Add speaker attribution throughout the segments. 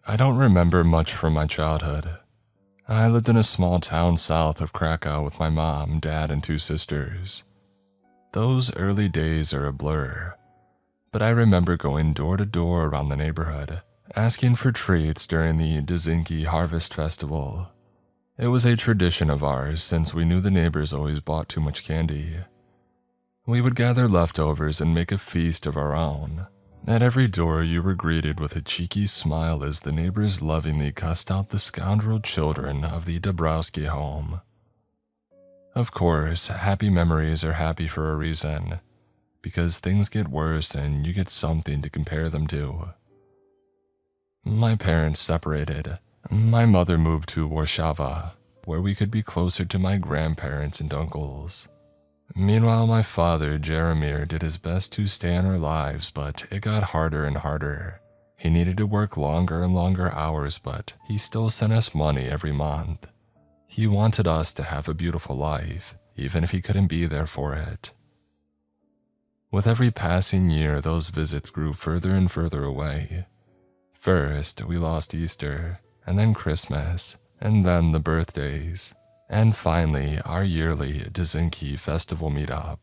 Speaker 1: I don't remember much from my childhood. I lived in a small town south of Krakow with my mom, dad, and 2 sisters. Those early days are a blur, but I remember going door to door around the neighborhood, asking for treats during the Dzinki Harvest Festival. It was a tradition of ours since we knew the neighbors always bought too much candy. We would gather leftovers and make a feast of our own. At every door, you were greeted with a cheeky smile as the neighbors lovingly cussed out the scoundrel children of the Dabrowski home. Of course, happy memories are happy for a reason, because things get worse and you get something to compare them to. My parents separated. My mother moved to Warszawa, where we could be closer to my grandparents and uncles. Meanwhile, my father, Jaromir, did his best to stay in our lives, but it got harder and harder. He needed to work longer and longer hours, but he still sent us money every month. He wanted us to have a beautiful life, even if he couldn't be there for it. With every passing year, those visits grew further and further away. First, we lost Easter, and then Christmas, and then the birthdays. And finally, our yearly Dzinki festival meetup.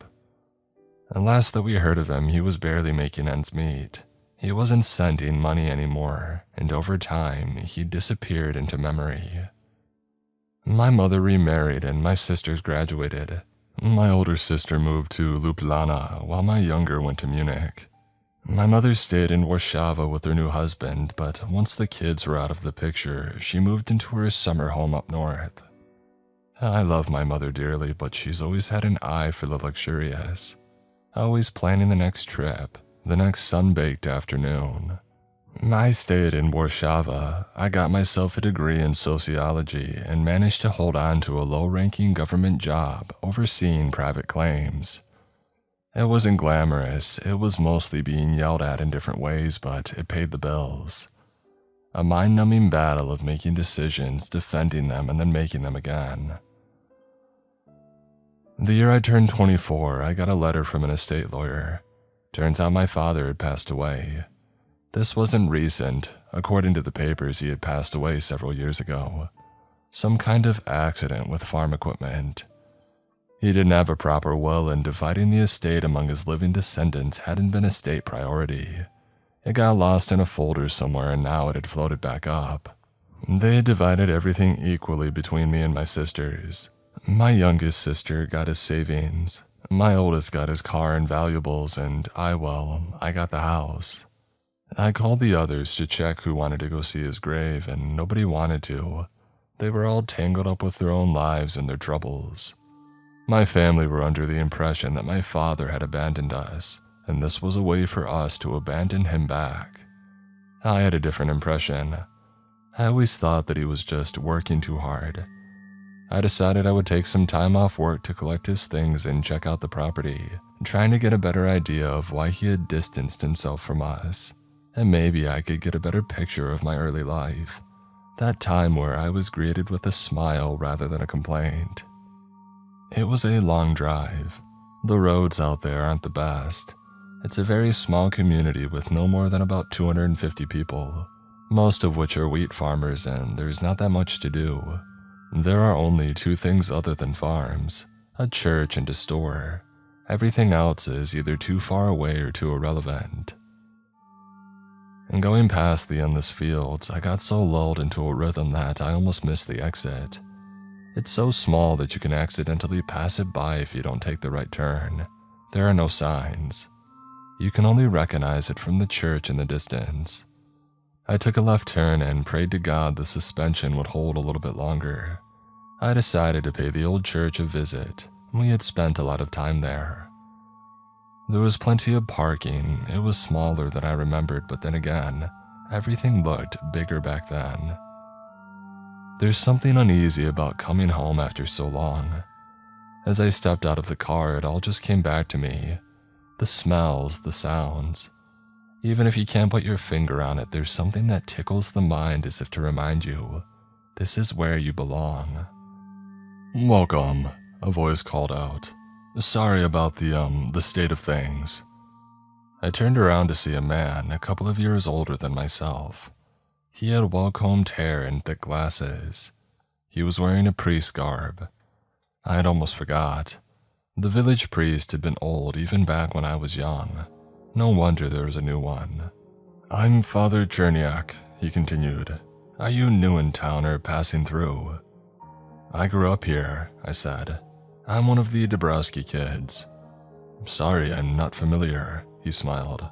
Speaker 1: And last that we heard of him, he was barely making ends meet. He wasn't sending money anymore, and over time, he disappeared into memory. My mother remarried and my sisters graduated. My older sister moved to Ljubljana while my younger went to Munich. My mother stayed in Warszawa with her new husband, but once the kids were out of the picture, she moved into her summer home up north. I love my mother dearly, but she's always had an eye for the luxurious, always planning the next trip, the next sun-baked afternoon. I stayed in Warszawa. I got myself a degree in sociology and managed to hold on to a low-ranking government job overseeing private claims. It wasn't glamorous, it was mostly being yelled at in different ways, but it paid the bills. A mind-numbing battle of making decisions, defending them, and then making them again. The year I turned 24, I got a letter from an estate lawyer. Turns out my father had passed away. This wasn't recent. According to the papers, he had passed away several years ago. Some kind of accident with farm equipment. He didn't have a proper will, and dividing the estate among his living descendants hadn't been a state priority. It got lost in a folder somewhere, and now it had floated back up. They had divided everything equally between me and my sisters. My youngest sister got his savings. My oldest got his car and valuables, and I got the house. I called the others to check who wanted to go see his grave, and nobody wanted to. They were all tangled up with their own lives and their troubles. My family were under the impression that my father had abandoned us, and this was a way for us to abandon him back. I had a different impression. I always thought that he was just working too hard. I decided I would take some time off work to collect his things and check out the property, trying to get a better idea of why he had distanced himself from us, and maybe I could get a better picture of my early life, that time where I was greeted with a smile rather than a complaint. It was a long drive. The roads out there aren't the best. It's a very small community with no more than about 250 people, most of which are wheat farmers, and there's not that much to do. There are only 2 things other than farms, a church and a store. Everything else is either too far away or too irrelevant. And going past the endless fields, I got so lulled into a rhythm that I almost missed the exit. It's so small that you can accidentally pass it by if you don't take the right turn. There are no signs. You can only recognize it from the church in the distance. I took a left turn and prayed to God the suspension would hold a little bit longer. I decided to pay the old church a visit. We had spent a lot of time there. There was plenty of parking. It was smaller than I remembered, but then again, everything looked bigger back then. There's something uneasy about coming home after so long. As I stepped out of the car, it all just came back to me. The smells, the sounds. Even if you can't put your finger on it, there's something that tickles the mind as if to remind you, this is where you belong. "Welcome," a voice called out. "Sorry about the state of things." I turned around to see a man a couple of years older than myself. He had well-combed hair and thick glasses. He was wearing a priest's garb. I had almost forgot. The village priest had been old even back when I was young. No wonder there was a new one. "I'm Father Cherniak," he continued. "Are you new in town or passing through?" "I grew up here," I said. "I'm one of the Dabrowski kids." "Sorry, I'm not familiar," he smiled.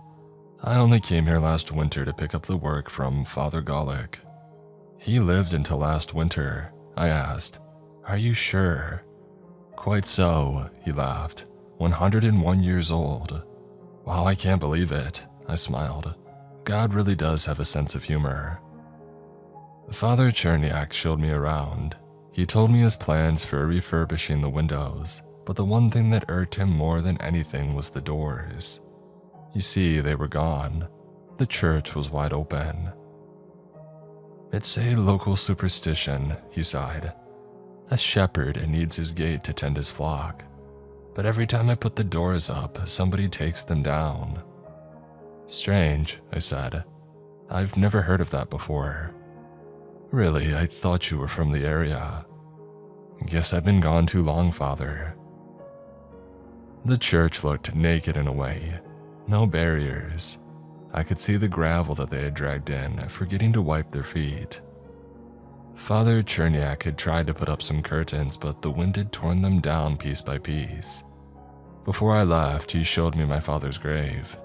Speaker 1: "I only came here last winter to pick up the work from Father Golick." "He lived until last winter," I asked. "Are you sure?" "Quite so," he laughed. 101 years old. "Wow, I can't believe it," I smiled. "God really does have a sense of humor." Father Cherniak showed me around. He told me his plans for refurbishing the windows, but the one thing that irked him more than anything was the doors. You see, they were gone. The church was wide open. "It's a local superstition," he sighed. "A shepherd needs his gate to tend his flock. But every time I put the doors up, somebody takes them down." "Strange," I said. "I've never heard of that before." "Really, I thought you were from the area." "Guess I've been gone too long, Father." The church looked naked in a way. No barriers. I could see the gravel that they had dragged in, forgetting to wipe their feet. Father Cherniak had tried to put up some curtains, but the wind had torn them down piece by piece. Before I left, he showed me my father's grave.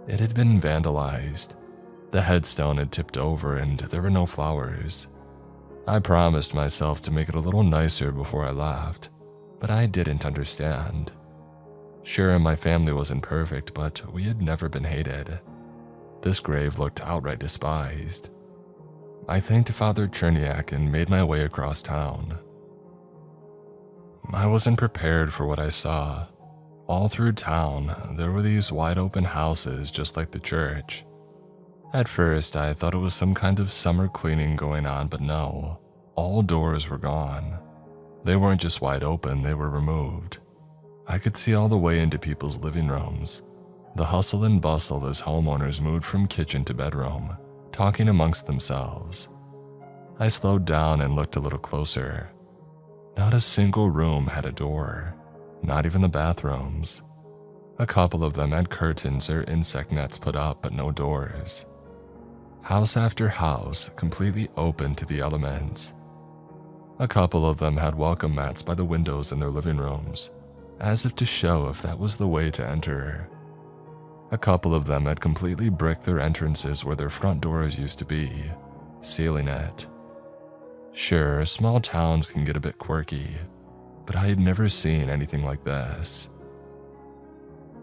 Speaker 1: It had been vandalized. The headstone had tipped over and there were no flowers. I promised myself to make it a little nicer before I left, but I didn't understand. Sure, my family wasn't perfect, but we had never been hated. This grave looked outright despised. I thanked Father Cherniak and made my way across town. I wasn't prepared for what I saw. All through town, there were these wide open houses just like the church. At first, I thought it was some kind of summer cleaning going on, but no. All doors were gone. They weren't just wide open, they were removed. I could see all the way into people's living rooms. The hustle and bustle as homeowners moved from kitchen to bedroom, talking amongst themselves. I slowed down and looked a little closer. Not a single room had a door, not even the bathrooms. A couple of them had curtains or insect nets put up, but no doors. House after house, completely open to the elements. A couple of them had welcome mats by the windows in their living rooms, as if to show if that was the way to enter. A couple of them had completely bricked their entrances where their front doors used to be, sealing it. Sure, small towns can get a bit quirky, but I had never seen anything like this.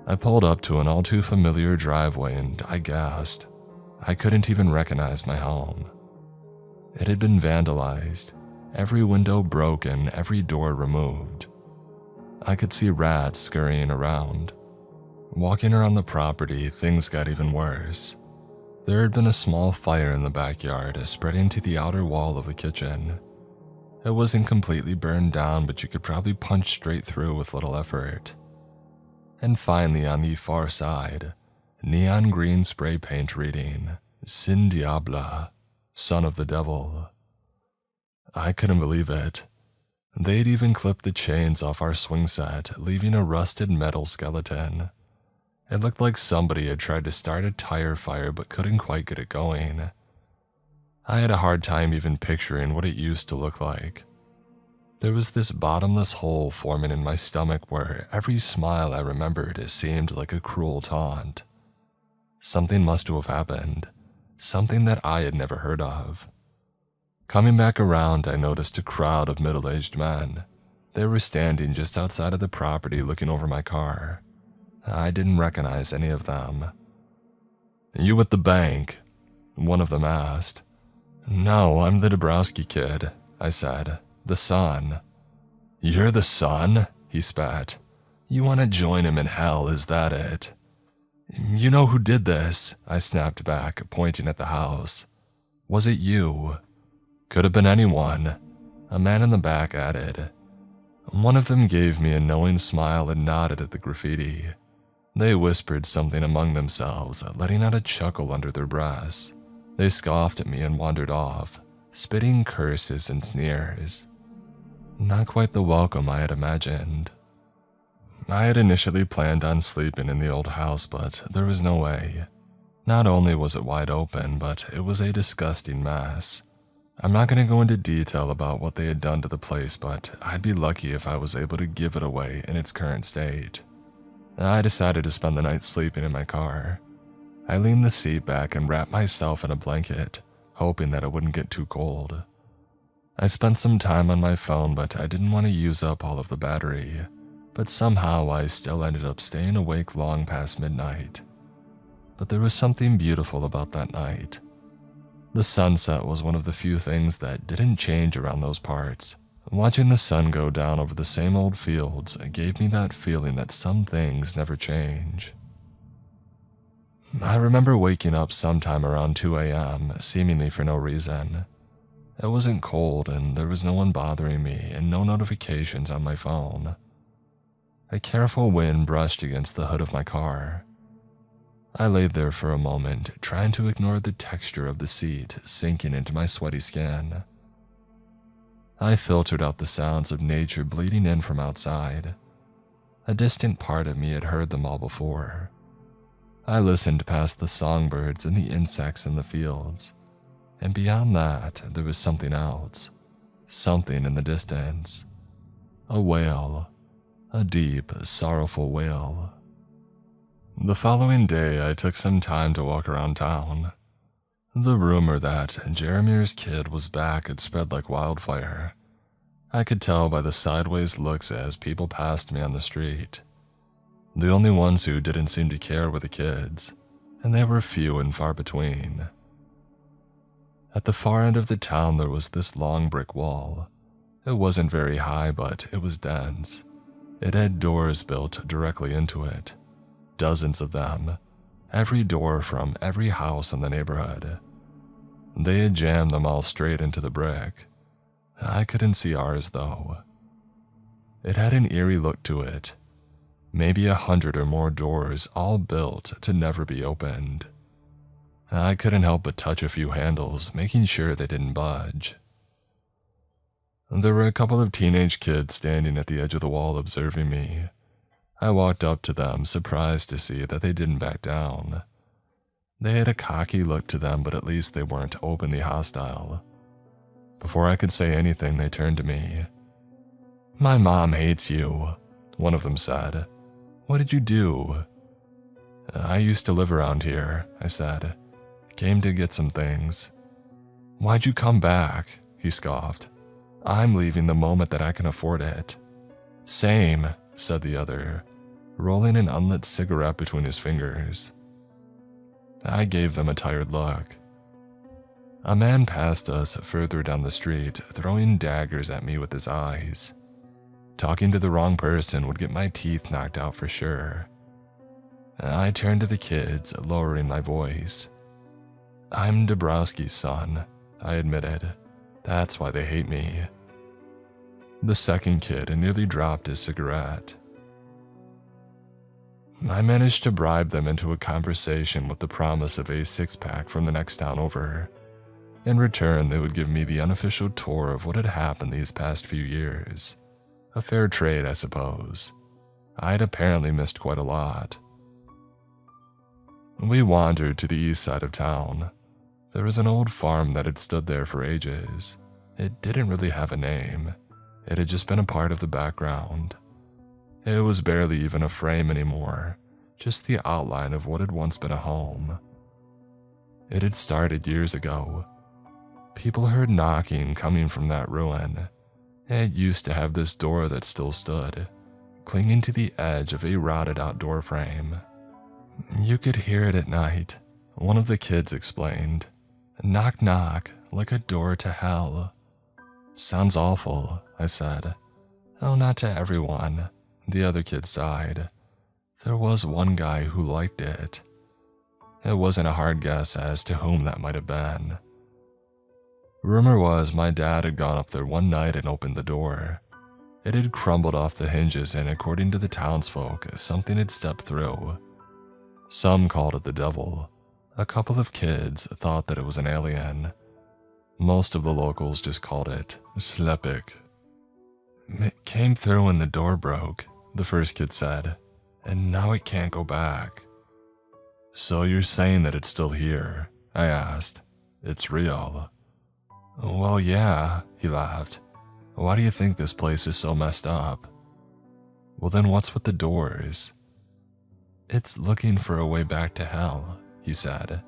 Speaker 1: I pulled up to an all too familiar driveway and I gasped. I couldn't even recognize my home. It had been vandalized, every window broken, every door removed. I could see rats scurrying around. Walking around the property, things got even worse. There had been a small fire in the backyard, spreading to the outer wall of the kitchen. It wasn't completely burned down, but you could probably punch straight through with little effort. And finally, on the far side, neon green spray paint reading, Sin Diabla, Son of the Devil. I couldn't believe it. They'd even clipped the chains off our swing set, leaving a rusted metal skeleton. It looked like somebody had tried to start a tire fire but couldn't quite get it going. I had a hard time even picturing what it used to look like. There was this bottomless hole forming in my stomach where every smile I remembered seemed like a cruel taunt. Something must have happened, something that I had never heard of. Coming back around, I noticed a crowd of middle-aged men. They were standing just outside of the property looking over my car. I didn't recognize any of them. "You at the bank?" one of them asked. "No, I'm the Dabrowski kid," I said. "The son." "You're the son?" he spat. "You want to join him in hell, is that it?" "You know who did this?" I snapped back, pointing at the house. "Was it you?" "Could have been anyone," a man in the back added. One of them gave me a knowing smile and nodded at the graffiti. They whispered something among themselves, letting out a chuckle under their breaths. They scoffed at me and wandered off, spitting curses and sneers. Not quite the welcome I had imagined. I had initially planned on sleeping in the old house, but there was no way. Not only was it wide open, but it was a disgusting mess. I'm not going to go into detail about what they had done to the place, but I'd be lucky if I was able to give it away in its current state. I decided to spend the night sleeping in my car. I leaned the seat back and wrapped myself in a blanket, hoping that it wouldn't get too cold. I spent some time on my phone, but I didn't want to use up all of the battery. But somehow I still ended up staying awake long past midnight. But there was something beautiful about that night. The sunset was one of the few things that didn't change around those parts. Watching the sun go down over the same old fields gave me that feeling that some things never change. I remember waking up sometime around 2 a.m., seemingly for no reason. It wasn't cold and there was no one bothering me and no notifications on my phone. A careful wind brushed against the hood of my car. I laid there for a moment, trying to ignore the texture of the seat sinking into my sweaty skin. I filtered out the sounds of nature bleeding in from outside. A distant part of me had heard them all before. I listened past the songbirds and the insects in the fields, and beyond that, there was something else. Something in the distance. A wail. A deep, sorrowful wail. The following day, I took some time to walk around town. The rumor that Jeremir's kid was back had spread like wildfire. I could tell by the sideways looks as people passed me on the street. The only ones who didn't seem to care were the kids, and they were few and far between. At the far end of the town, there was this long brick wall. It wasn't very high, but it was dense. It had doors built directly into it. Dozens of them. Every door from every house in the neighborhood. They had jammed them all straight into the brick. I couldn't see ours, though. It had an eerie look to it. Maybe 100 or more doors, all built to never be opened. I couldn't help but touch a few handles, making sure they didn't budge. There were a couple of teenage kids standing at the edge of the wall observing me. I walked up to them, surprised to see that they didn't back down. They had a cocky look to them, but at least they weren't openly hostile. Before I could say anything, they turned to me. "My mom hates you," one of them said. "What did you do?" "I used to live around here," I said. "Came to get some things." "Why'd you come back?" he scoffed. "I'm leaving the moment that I can afford it." "Same," said the other, rolling an unlit cigarette between his fingers. I gave them a tired look. A man passed us further down the street, throwing daggers at me with his eyes. Talking to the wrong person would get my teeth knocked out for sure. I turned to the kids, lowering my voice. "I'm Dabrowski's son," I admitted. "That's why they hate me." The second kid nearly dropped his cigarette. I managed to bribe them into a conversation with the promise of a six-pack from the next town over. In return, they would give me the unofficial tour of what had happened these past few years. A fair trade, I suppose. I'd apparently missed quite a lot. We wandered to the east side of town. There was an old farm that had stood there for ages. It didn't really have a name. It had just been a part of the background. It was barely even a frame anymore, just the outline of what had once been a home. It had started years ago. People heard knocking coming from that ruin. It used to have this door that still stood, clinging to the edge of a rotted out door frame. You could hear it at night, one of the kids explained. Knock knock, like a door to hell. Sounds awful, I said. Oh, not to everyone, the other kid sighed. There was one guy who liked it. It wasn't a hard guess as to whom that might have been. Rumor was my dad had gone up there one night and opened the door. It had crumbled off the hinges and according to the townsfolk, something had stepped through. Some called it the devil. A couple of kids thought that it was an alien. Most of the locals just called it Slepik. It came through when the door broke, the first kid said, and now it can't go back. So you're saying that it's still here? I asked. It's real. Well, yeah, he laughed. Why do you think this place is so messed up? Well, then what's with the doors? It's looking for a way back to hell, he said.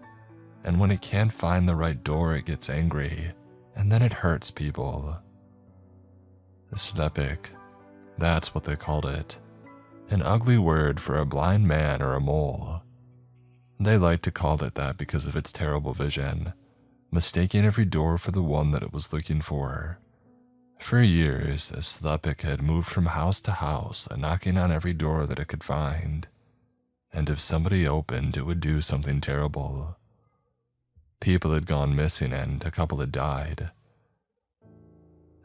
Speaker 1: And when it can't find the right door, it gets angry, and then it hurts people. Slepik, that's what they called it. An ugly word for a blind man or a mole. They liked to call it that because of its terrible vision, mistaking every door for the one that it was looking for. For years, Slepik had moved from house to house, knocking on every door that it could find. And if somebody opened, it would do something terrible. People had gone missing and a couple had died.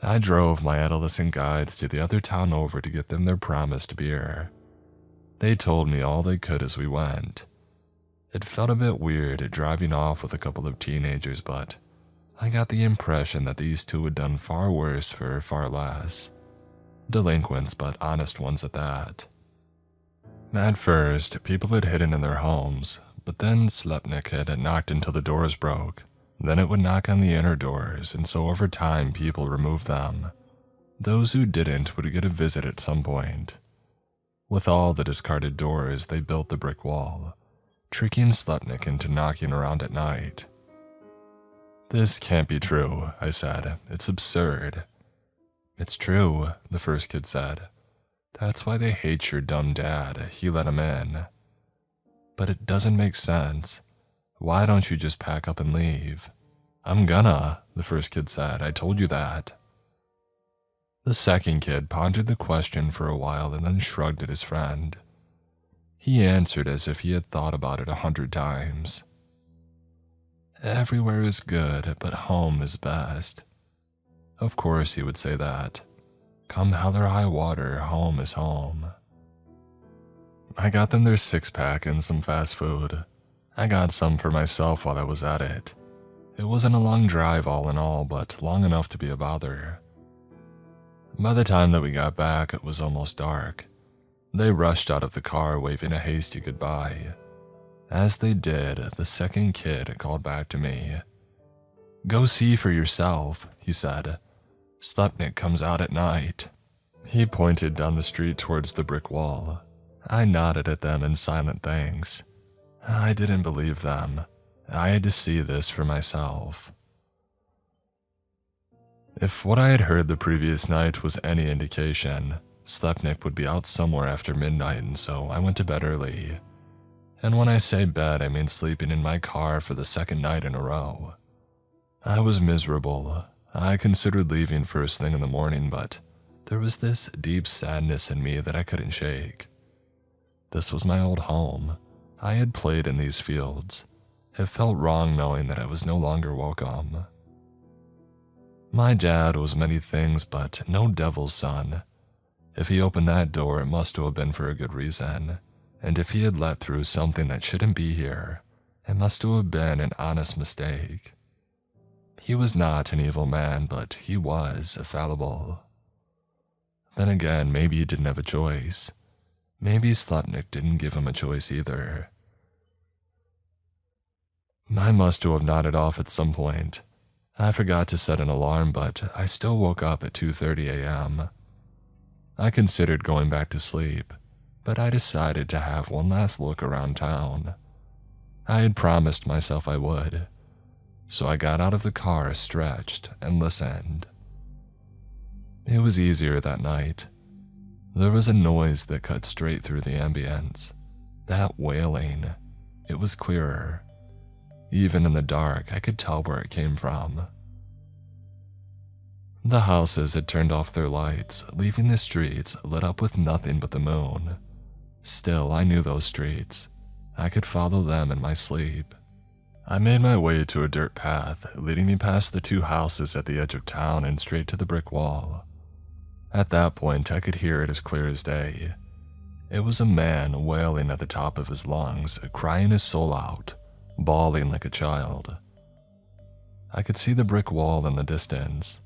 Speaker 1: I drove my adolescent guides to the other town over to get them their promised beer. They told me all they could as we went. It felt a bit weird driving off with a couple of teenagers, but I got the impression that these two had done far worse for far less. Delinquents, but honest ones at that. At first, people had hidden in their homes, but then Slepnik had knocked until the doors broke. Then it would knock on the inner doors, and so over time people removed them. Those who didn't would get a visit at some point. With all the discarded doors, they built the brick wall, tricking Slepnik into knocking around at night. This can't be true, I said. It's absurd. It's true, the first kid said. That's why they hate your dumb dad. He let him in. But it doesn't make sense. Why don't you just pack up and leave? I'm gonna, the first kid said. I told you that. The second kid pondered the question for a while and then shrugged at his friend. He answered as if he had thought about it 100 times. Everywhere is good, but home is best. Of course he would say that. Come hell or high water, home is home. I got them their 6-pack and some fast food. I got some for myself while I was at it. It wasn't a long drive all in all, but long enough to be a bother. By the time that we got back, it was almost dark. They rushed out of the car waving a hasty goodbye. As they did, the second kid called back to me. Go see for yourself, he said. Slepnik comes out at night. He pointed down the street towards the brick wall. I nodded at them in silent thanks. I didn't believe them. I had to see this for myself. If what I had heard the previous night was any indication, Slepnik would be out somewhere after midnight, and so I went to bed early. And when I say bed, I mean sleeping in my car for the second night in a row. I was miserable. I considered leaving first thing in the morning, but there was this deep sadness in me that I couldn't shake. This was my old home. I had played in these fields. It felt wrong knowing that I was no longer welcome. My dad was many things, but no devil's son. If he opened that door, it must have been for a good reason. And if he had let through something that shouldn't be here, it must have been an honest mistake. He was not an evil man, but he was fallible. Then again, maybe he didn't have a choice. Maybe Slepnik didn't give him a choice either. I must have nodded off at some point. I forgot to set an alarm, but I still woke up at 2:30 a.m. I considered going back to sleep, but I decided to have one last look around town. I had promised myself I would, so I got out of the car, stretched, and listened. It was easier that night. There was a noise that cut straight through the ambience. That wailing. It was clearer. Even in the dark, I could tell where it came from. The houses had turned off their lights, leaving the streets lit up with nothing but the moon. Still, I knew those streets. I could follow them in my sleep. I made my way to a dirt path, leading me past the 2 houses at the edge of town and straight to the brick wall. At that point, I could hear it as clear as day. It was a man wailing at the top of his lungs, crying his soul out, bawling like a child. I could see the brick wall in the distance.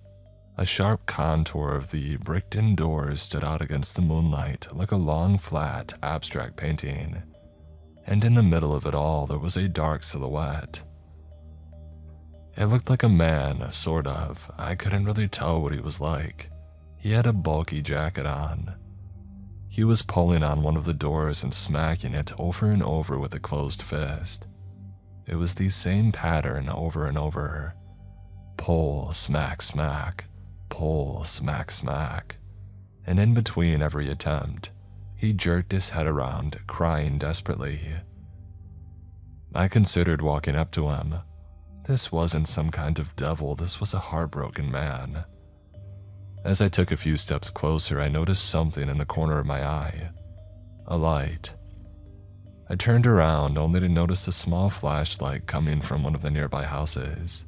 Speaker 1: A sharp contour of the bricked-in doors stood out against the moonlight like a long, flat, abstract painting. And in the middle of it all, there was a dark silhouette. It looked like a man, sort of. I couldn't really tell what he was like. He had a bulky jacket on. He was pulling on one of the doors and smacking it over and over with a closed fist. It was the same pattern over and over. Pull, smack, smack. Pull, smack, smack. And in between every attempt, he jerked his head around, crying desperately. I considered walking up to him. This wasn't some kind of devil, this was a heartbroken man. As I took a few steps closer, I noticed something in the corner of my eye. A light. I turned around only to notice a small flashlight coming from one of the nearby houses.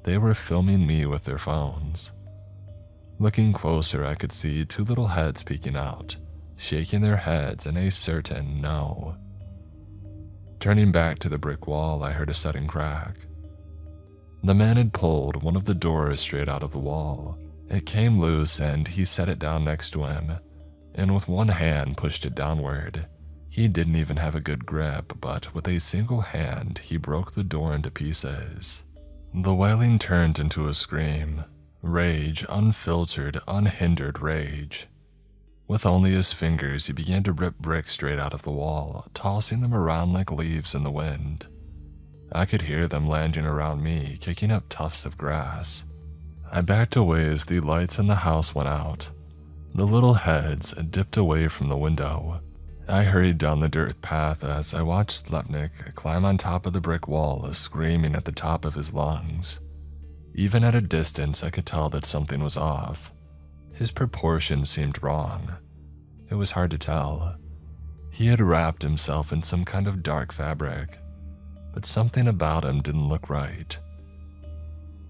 Speaker 1: They were filming me with their phones. Looking closer, I could see two little heads peeking out, shaking their heads in a certain no. Turning back to the brick wall, I heard a sudden crack. The man had pulled one of the doors straight out of the wall. It came loose and he set it down next to him, and with one hand pushed it downward. He didn't even have a good grip, but with a single hand, he broke the door into pieces. The wailing turned into a scream. Rage, unfiltered, unhindered rage. With only his fingers, he began to rip bricks straight out of the wall, tossing them around like leaves in the wind. I could hear them landing around me, kicking up tufts of grass. I backed away as the lights in the house went out. The little heads dipped away from the window. I hurried down the dirt path as I watched Slepnik climb on top of the brick wall, screaming at the top of his lungs. Even at a distance, I could tell that something was off. His proportions seemed wrong. It was hard to tell. He had wrapped himself in some kind of dark fabric, but something about him didn't look right.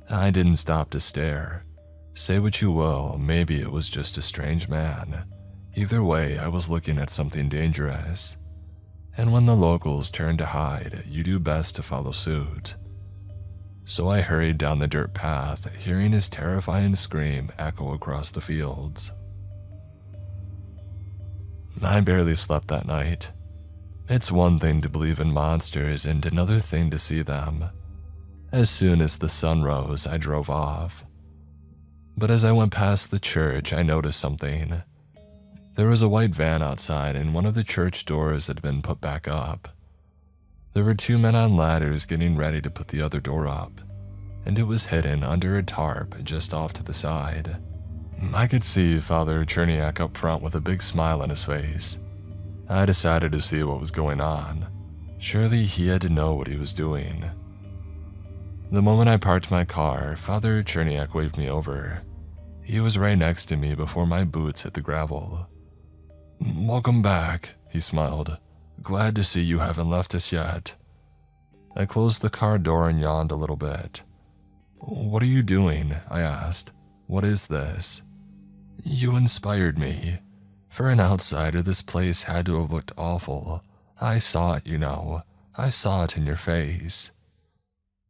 Speaker 1: I didn't stop to stare. Say what you will, maybe it was just a strange man. Either way, I was looking at something dangerous. And when the locals turn to hide, you do best to follow suit. So I hurried down the dirt path, hearing his terrifying scream echo across the fields. I barely slept that night. It's one thing to believe in monsters and another thing to see them. As soon as the sun rose, I drove off. But as I went past the church, I noticed something. There was a white van outside and one of the church doors had been put back up. There were two men on ladders getting ready to put the other door up, and it was hidden under a tarp just off to the side. I could see Father Cherniak up front with a big smile on his face. I decided to see what was going on. Surely he had to know what he was doing. The moment I parked my car, Father Cherniak waved me over. He was right next to me before my boots hit the gravel. "Welcome back," he smiled. "Glad to see you haven't left us yet." I closed the car door and yawned a little bit. "What are you doing?" I asked. "What is this?" "You inspired me. For an outsider, this place had to have looked awful. I saw it, you know. I saw it in your face."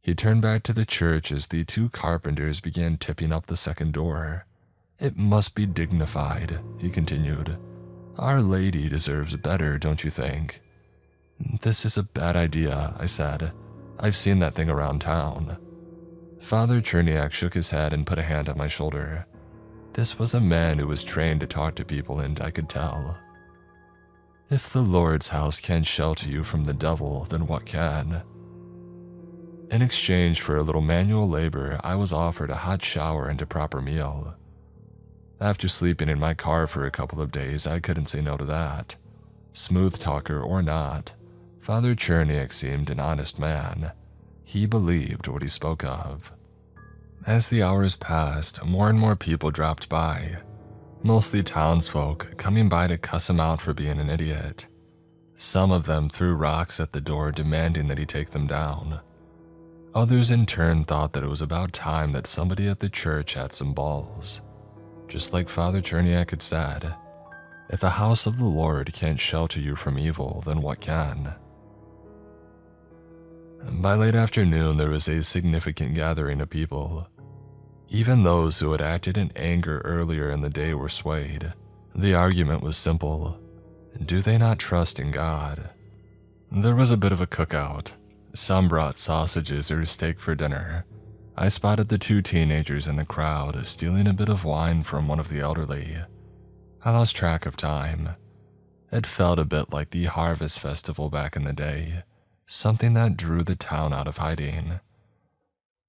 Speaker 1: He turned back to the church as the two carpenters began tipping up the second door. "It must be dignified," he continued. "Our Lady deserves better, don't you think?" "This is a bad idea," I said. "I've seen that thing around town." Father Cherniak shook his head and put a hand on my shoulder. This was a man who was trained to talk to people, and I could tell. "If the Lord's house can't shelter you from the devil, then what can?" In exchange for a little manual labor, I was offered a hot shower and a proper meal. After sleeping in my car for a couple of days, I couldn't say no to that. Smooth talker or not, Father Cherniak seemed an honest man. He believed what he spoke of. As the hours passed, more and more people dropped by, mostly townsfolk coming by to cuss him out for being an idiot. Some of them threw rocks at the door demanding that he take them down. Others in turn thought that it was about time that somebody at the church had some balls. Just like Father Cherniak had said, if the house of the Lord can't shelter you from evil, then what can? By late afternoon, there was a significant gathering of people. Even those who had acted in anger earlier in the day were swayed. The argument was simple. Do they not trust in God? There was a bit of a cookout. Some brought sausages or steak for dinner. I spotted the two teenagers in the crowd stealing a bit of wine from one of the elderly. I lost track of time. It felt a bit like the Harvest Festival back in the day, something that drew the town out of hiding.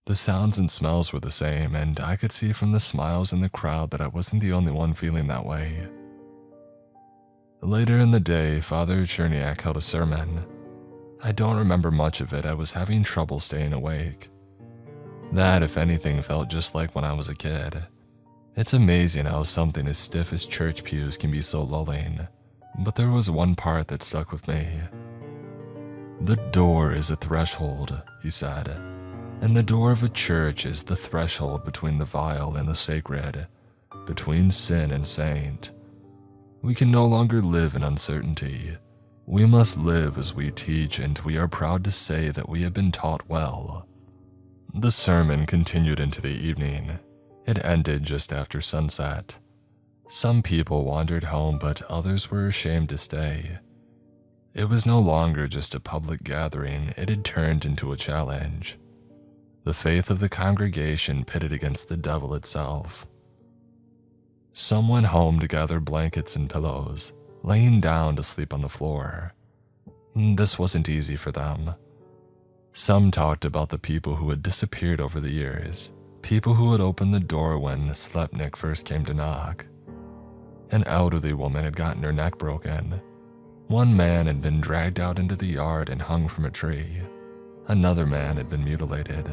Speaker 1: The sounds and smells were the same, and I could see from the smiles in the crowd that I wasn't the only one feeling that way. Later in the day, Father Cherniak held a sermon. I don't remember much of it. I was having trouble staying awake. That, if anything, felt just like when I was a kid. It's amazing how something as stiff as church pews can be so lulling, but there was one part that stuck with me. The door is a threshold, he said, and the door of a church is the threshold between the vile and the sacred, between sin and saint. We can no longer live in uncertainty. We must live as we teach, and we are proud to say that we have been taught well. The sermon continued into the evening. It ended just after sunset. Some people wandered home, but others were ashamed to stay. It was no longer just a public gathering, it had turned into a challenge. The faith of the congregation pitted against the devil itself. Some went home to gather blankets and pillows, laying down to sleep on the floor. This wasn't easy for them. Some talked about the people who had disappeared over the years, people who had opened the door when Slepnik first came to knock. An elderly woman had gotten her neck broken. One man had been dragged out into the yard and hung from a tree. Another man had been mutilated.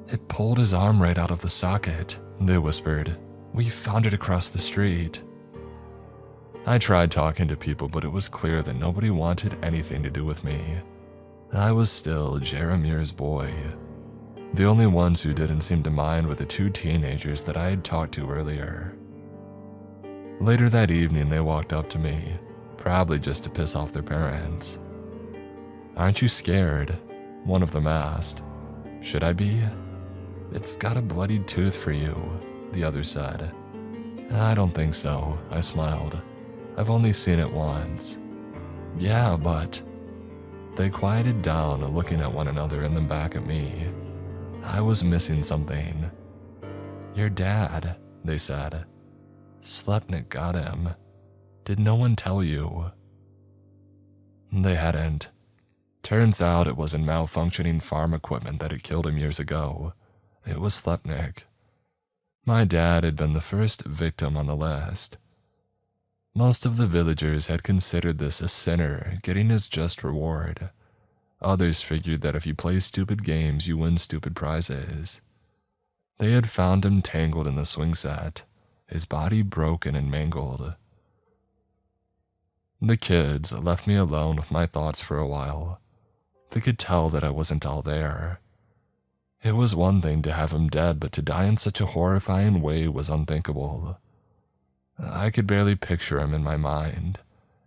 Speaker 1: "It pulled his arm right out of the socket," they whispered. "We found it across the street." I tried talking to people, but it was clear that nobody wanted anything to do with me. I was still Jeremir's boy. The only ones who didn't seem to mind were the two teenagers that I had talked to earlier. Later that evening, they walked up to me, probably just to piss off their parents. "Aren't you scared?" one of them asked. "Should I be?" "It's got a bloodied tooth for you," the other said. "I don't think so," I smiled. "I've only seen it once." "Yeah, but..." They quieted down, looking at one another and then back at me. I was missing something. "Your dad," they said. "Slepnik got him. Did no one tell you?" They hadn't. Turns out it wasn't malfunctioning farm equipment that had killed him years ago. It was Slepnik. My dad had been the first victim on the list. Most of the villagers had considered this a sinner getting his just reward. Others figured that if you play stupid games, you win stupid prizes. They had found him tangled in the swing set, his body broken and mangled. The kids left me alone with my thoughts for a while. They could tell that I wasn't all there. It was one thing to have him dead, but to die in such a horrifying way was unthinkable. I could barely picture him in my mind,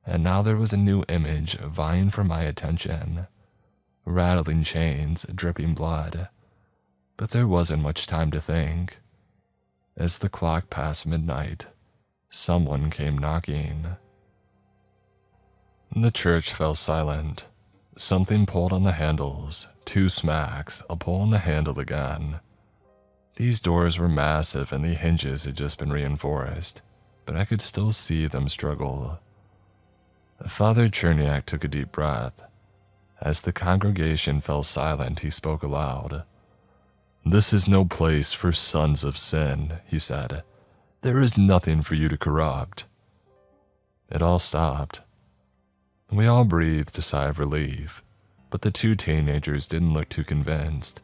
Speaker 1: and now there was a new image vying for my attention. Rattling chains, dripping blood. But there wasn't much time to think. As the clock passed midnight, someone came knocking. The church fell silent. Something pulled on the handles, 2 smacks, a pull on the handle again. These doors were massive and the hinges had just been reinforced, but I could still see them struggle. Father Cherniak took a deep breath. As the congregation fell silent, he spoke aloud. "This is no place for sons of sin," he said. "There is nothing for you to corrupt." It all stopped. We all breathed a sigh of relief, but the two teenagers didn't look too convinced.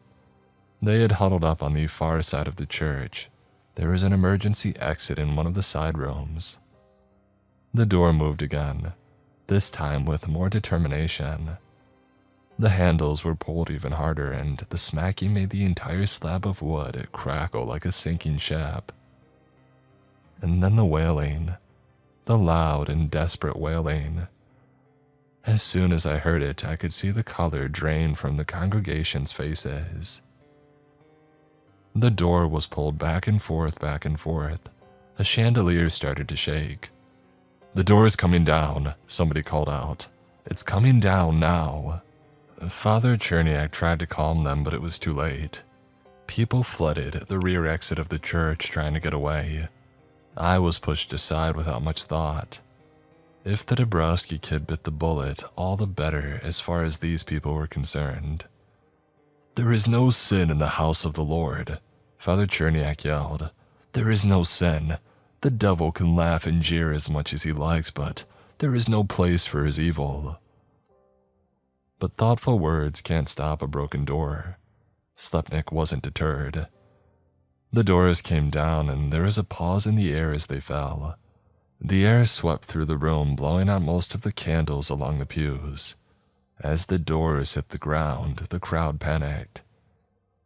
Speaker 1: They had huddled up on the far side of the church. There was an emergency exit in one of the side rooms. The door moved again, this time with more determination. The handles were pulled even harder, and the smacking made the entire slab of wood crackle like a sinking ship. And then the wailing, the loud and desperate wailing. As soon as I heard it, I could see the color drain from the congregation's faces. The door was pulled back and forth, back and forth. The chandelier started to shake. "The door is coming down," somebody called out. "It's coming down now." Father Cherniak tried to calm them, but it was too late. People flooded the rear exit of the church trying to get away. I was pushed aside without much thought. If the Dabrowski kid bit the bullet, all the better as far as these people were concerned. "There is no sin in the house of the Lord," Father Cherniak yelled. "There is no sin. The devil can laugh and jeer as much as he likes, but there is no place for his evil." But thoughtful words can't stop a broken door. Slepnik wasn't deterred. The doors came down, and there was a pause in the air as they fell. The air swept through the room, blowing out most of the candles along the pews. As the doors hit the ground, the crowd panicked.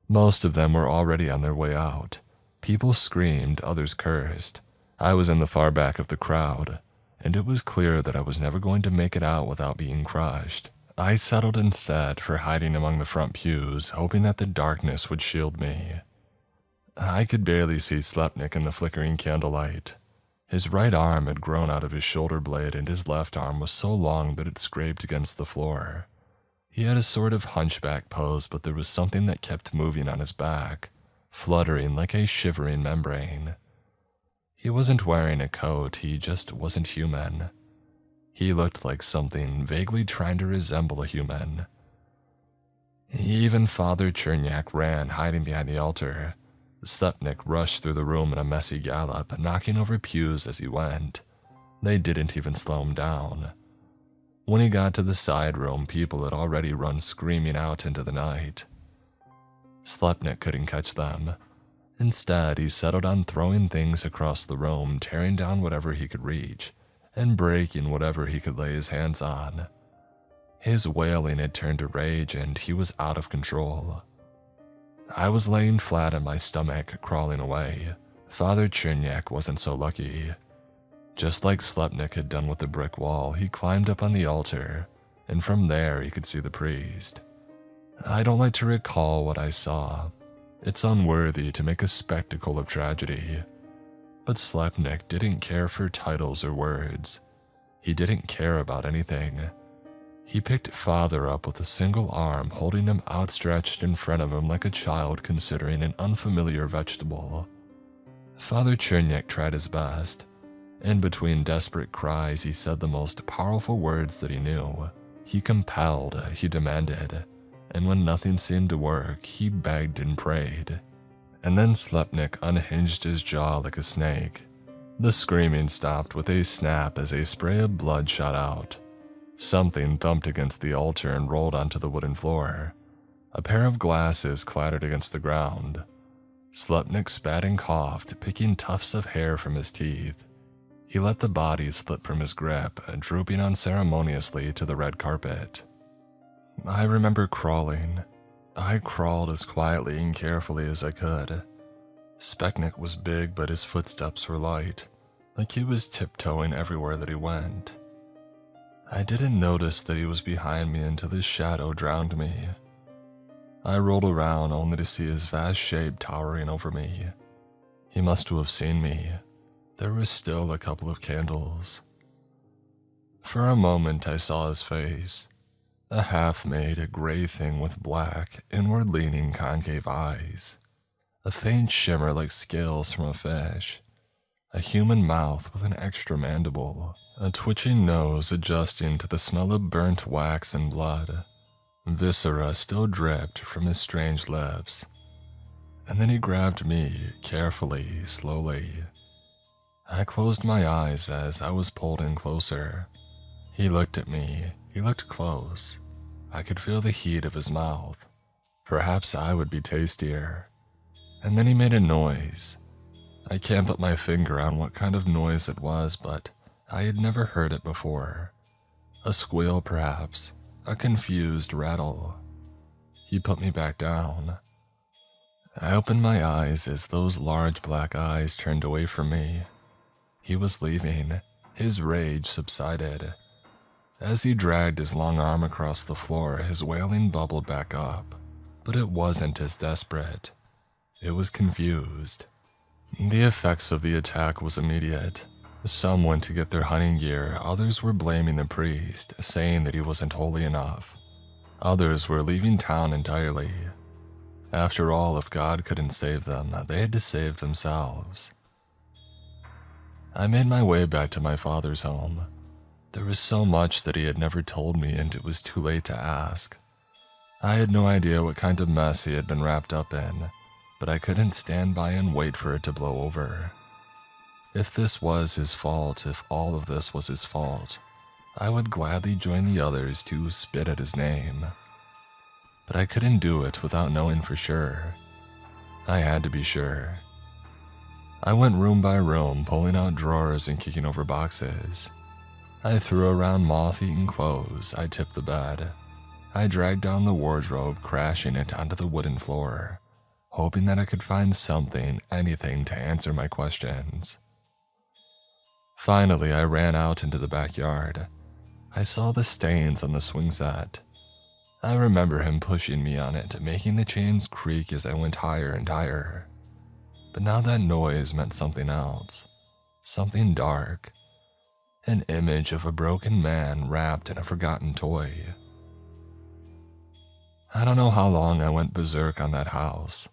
Speaker 1: Most of them were already on their way out. People screamed, others cursed. I was in the far back of the crowd, and it was clear that I was never going to make it out without being crushed. I settled instead for hiding among the front pews, hoping that the darkness would shield me. I could barely see Slepnik in the flickering candlelight. His right arm had grown out of his shoulder blade, and his left arm was so long that it scraped against the floor. He had a sort of hunchback pose, but there was something that kept moving on his back, fluttering like a shivering membrane. He wasn't wearing a coat, he just wasn't human. He looked like something vaguely trying to resemble a human. Even Father Cherniak ran, hiding behind the altar. Slepnik rushed through the room in a messy gallop, knocking over pews as he went. They didn't even slow him down. When he got to the side room, people had already run screaming out into the night. Slepnik couldn't catch them. Instead, he settled on throwing things across the room, tearing down whatever he could reach, and breaking whatever he could lay his hands on. His wailing had turned to rage, and he was out of control. I was laying flat on my stomach, crawling away. Father Cherniak wasn't so lucky. Just like Slepnik had done with the brick wall, he climbed up on the altar, and from there he could see the priest. I don't like to recall what I saw. It's unworthy to make a spectacle of tragedy. But Slepnik didn't care for titles or words. He didn't care about anything. He picked Father up with a single arm, holding him outstretched in front of him like a child considering an unfamiliar vegetable. Father Cherniak tried his best. In between desperate cries, he said the most powerful words that he knew. He compelled, he demanded, and when nothing seemed to work, he begged and prayed. And then Slepnik unhinged his jaw like a snake. The screaming stopped with a snap as a spray of blood shot out. Something thumped against the altar and rolled onto the wooden floor. A pair of glasses clattered against the ground. Slepnik spat and coughed, picking tufts of hair from his teeth. He let the body slip from his grip, drooping unceremoniously to the red carpet. I remember crawling. I crawled as quietly and carefully as I could. Speknik was big, but his footsteps were light, like he was tiptoeing everywhere that he went. I didn't notice that he was behind me until his shadow drowned me. I rolled around only to see his vast shape towering over me. He must have seen me. There were still a couple of candles. For a moment I saw his face, a half-made gray thing with black, inward-leaning concave eyes, a faint shimmer like scales from a fish, a human mouth with an extra mandible, a twitching nose adjusting to the smell of burnt wax and blood. Viscera still dripped from his strange lips. And then he grabbed me, carefully, slowly. I closed my eyes as I was pulled in closer. He looked at me. He looked close. I could feel the heat of his mouth. Perhaps I would be tastier. And then he made a noise. I can't put my finger on what kind of noise it was, but I had never heard it before. A squeal, perhaps. A confused rattle. He put me back down. I opened my eyes as those large black eyes turned away from me. He was leaving. His rage subsided. As he dragged his long arm across the floor, his wailing bubbled back up. But it wasn't as desperate. It was confused. The effects of the attack was immediate. Some went to get their hunting gear, others were blaming the priest, saying that he wasn't holy enough. Others were leaving town entirely. After all, if God couldn't save them, they had to save themselves. I made my way back to my father's home. There was so much that he had never told me, and it was too late to ask. I had no idea what kind of mess he had been wrapped up in, but I couldn't stand by and wait for it to blow over. If this was his fault, if all of this was his fault, I would gladly join the others to spit at his name. But I couldn't do it without knowing for sure. I had to be sure. I went room by room, pulling out drawers and kicking over boxes. I threw around moth-eaten clothes, I tipped the bed. I dragged down the wardrobe, crashing it onto the wooden floor, hoping that I could find something, anything to answer my questions. Finally, I ran out into the backyard. I saw the stains on the swing set. I remember him pushing me on it, making the chains creak as I went higher and higher. But now that noise meant something else, something dark. An image of a broken man wrapped in a forgotten toy. I don't know how long I went berserk on that house,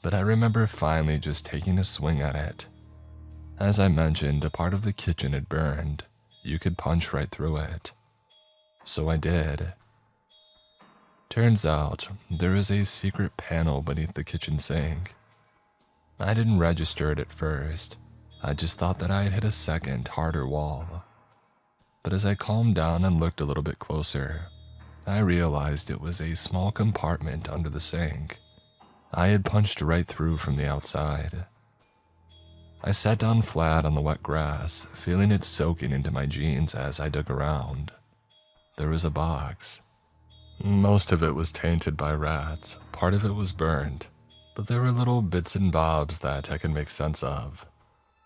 Speaker 1: but I remember finally just taking a swing at it. As I mentioned, a part of the kitchen had burned. You could punch right through it. So I did. Turns out, there is a secret panel beneath the kitchen sink. I didn't register it at first. I just thought that I had hit a second, harder wall. But as I calmed down and looked a little bit closer, I realized it was a small compartment under the sink. I had punched right through from the outside. I sat down flat on the wet grass, feeling it soaking into my jeans as I dug around. There was a box. Most of it was tainted by rats, part of it was burned, but there were little bits and bobs that I could make sense of.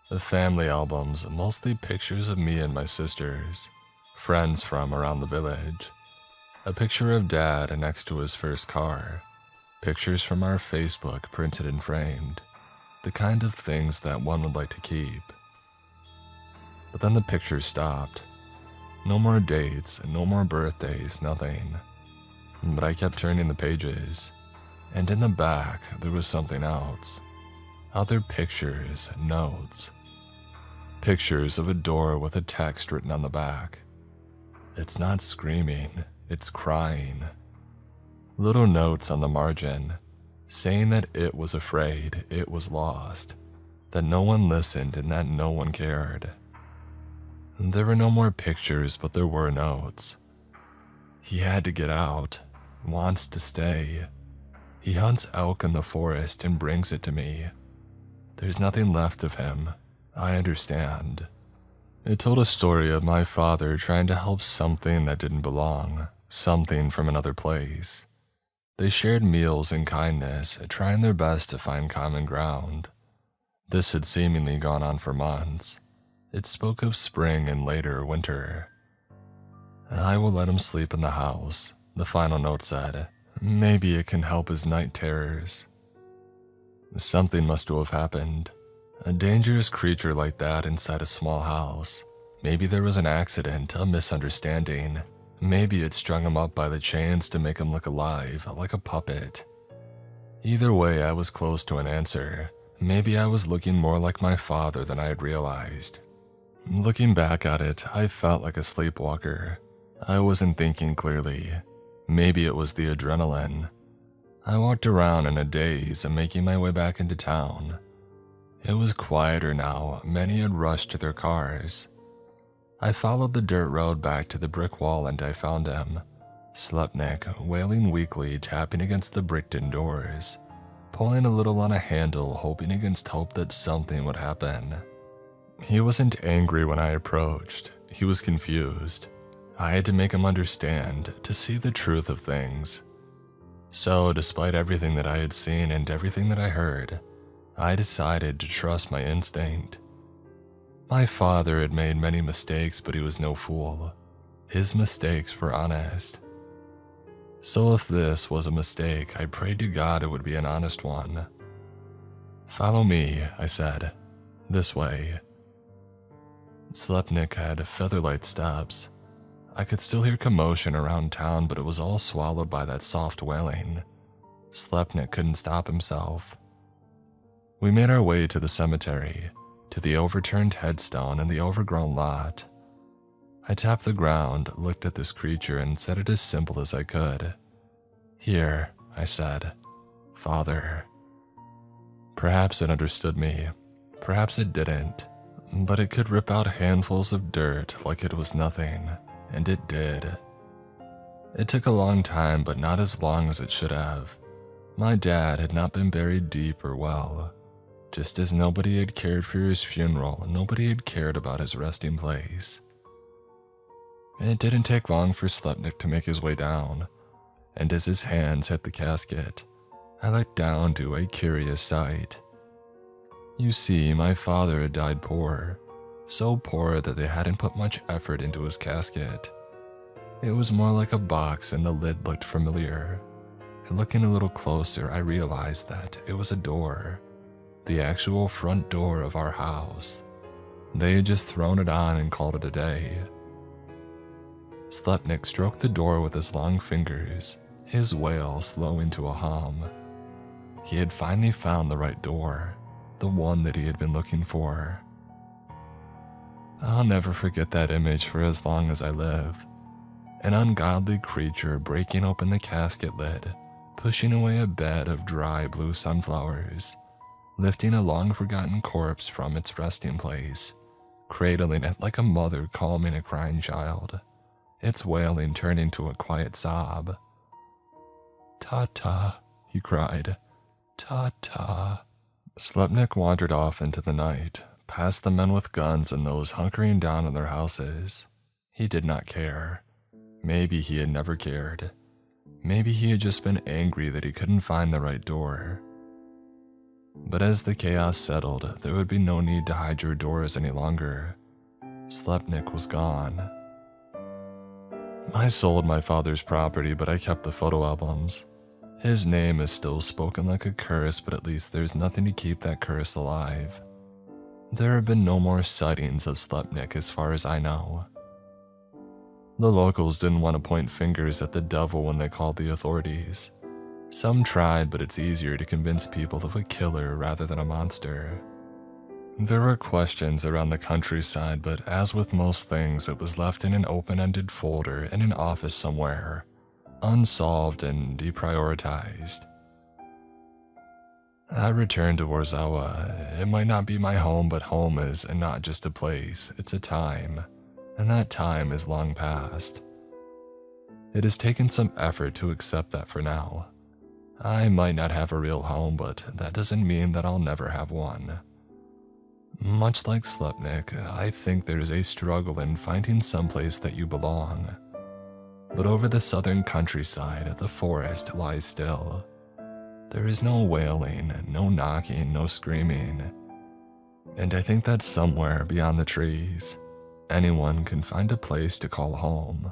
Speaker 1: The family albums, mostly pictures of me and my sisters, friends from around the village. A picture of Dad next to his first car, pictures from our Facebook printed and framed, the kind of things that one would like to keep. But then the pictures stopped. No more dates, no more birthdays, nothing. But I kept turning the pages, and in the back there was something else. Other pictures, notes. Pictures of a door with a text written on the back. It's not screaming, it's crying. Little notes on the margin, saying that it was afraid, it was lost, that no one listened and that no one cared. There were no more pictures, but there were notes. He had to get out, wants to stay. He hunts elk in the forest and brings it to me. There's nothing left of him, I understand. It told a story of my father trying to help something that didn't belong, something from another place. They shared meals and kindness, trying their best to find common ground. This had seemingly gone on for months. It spoke of spring and later winter. I will let him sleep in the house, the final note said. Maybe it can help his night terrors. Something must have happened. A dangerous creature like that inside a small house. Maybe there was an accident, a misunderstanding. Maybe it strung him up by the chains to make him look alive, like a puppet. Either way, I was close to an answer. Maybe I was looking more like my father than I had realized. Looking back at it, I felt like a sleepwalker. I wasn't thinking clearly. Maybe it was the adrenaline. I walked around in a daze, making my way back into town. It was quieter now, many had rushed to their cars. I followed the dirt road back to the brick wall and I found him, Slepnik, wailing weakly, tapping against the bricked-in doors, pulling a little on a handle, hoping against hope that something would happen. He wasn't angry when I approached, he was confused. I had to make him understand, to see the truth of things. So, despite everything that I had seen and everything that I heard, I decided to trust my instinct. My father had made many mistakes, but he was no fool. His mistakes were honest. So if this was a mistake, I prayed to God it would be an honest one. "Follow me," I said. "This way." Slepnik had featherlight steps. I could still hear commotion around town, but it was all swallowed by that soft wailing. Slepnik couldn't stop himself. We made our way to the cemetery, to the overturned headstone and the overgrown lot. I tapped the ground, looked at this creature, and said it as simple as I could. "Here," I said. "Father." Perhaps it understood me. Perhaps it didn't. But it could rip out handfuls of dirt like it was nothing, and it did. It took a long time, but not as long as it should have. My dad had not been buried deep or well. Just as nobody had cared for his funeral, nobody had cared about his resting place. It didn't take long for Slepnik to make his way down, and as his hands hit the casket, I looked down to a curious sight. You see, my father had died poor, so poor that they hadn't put much effort into his casket. It was more like a box and the lid looked familiar. And looking a little closer, I realized that it was a door, the actual front door of our house. They had just thrown it on and called it a day. Slepnik stroked the door with his long fingers, his wail slowing to a hum. He had finally found the right door, the one that he had been looking for. I'll never forget that image for as long as I live. An ungodly creature breaking open the casket lid, pushing away a bed of dry blue sunflowers, lifting a long-forgotten corpse from its resting place, cradling it like a mother calming a crying child, its wailing turning to a quiet sob. "Ta-ta," he cried. "Ta-ta." Slepnik wandered off into the night, past the men with guns and those hunkering down in their houses. He did not care. Maybe he had never cared. Maybe he had just been angry that he couldn't find the right door. But as the chaos settled, there would be no need to hide your doors any longer. Slepnik was gone. I sold my father's property, but I kept the photo albums. His name is still spoken like a curse, but at least there's nothing to keep that curse alive. There have been no more sightings of Slepnik as far as I know. The locals didn't want to point fingers at the devil when they called the authorities. Some tried, but it's easier to convince people of a killer rather than a monster. There were questions around the countryside, but as with most things, it was left in an open-ended folder in an office somewhere, unsolved and deprioritized. I returned to Warzawa. It might not be my home, but home is not just a place, it's a time, and that time is long past. It has taken some effort to accept that for now. I might not have a real home, but that doesn't mean that I'll never have one. Much like Slepnik, I think there is a struggle in finding someplace that you belong. But over the southern countryside, the forest lies still. There is no wailing, no knocking, no screaming. And I think that somewhere beyond the trees, anyone can find a place to call home.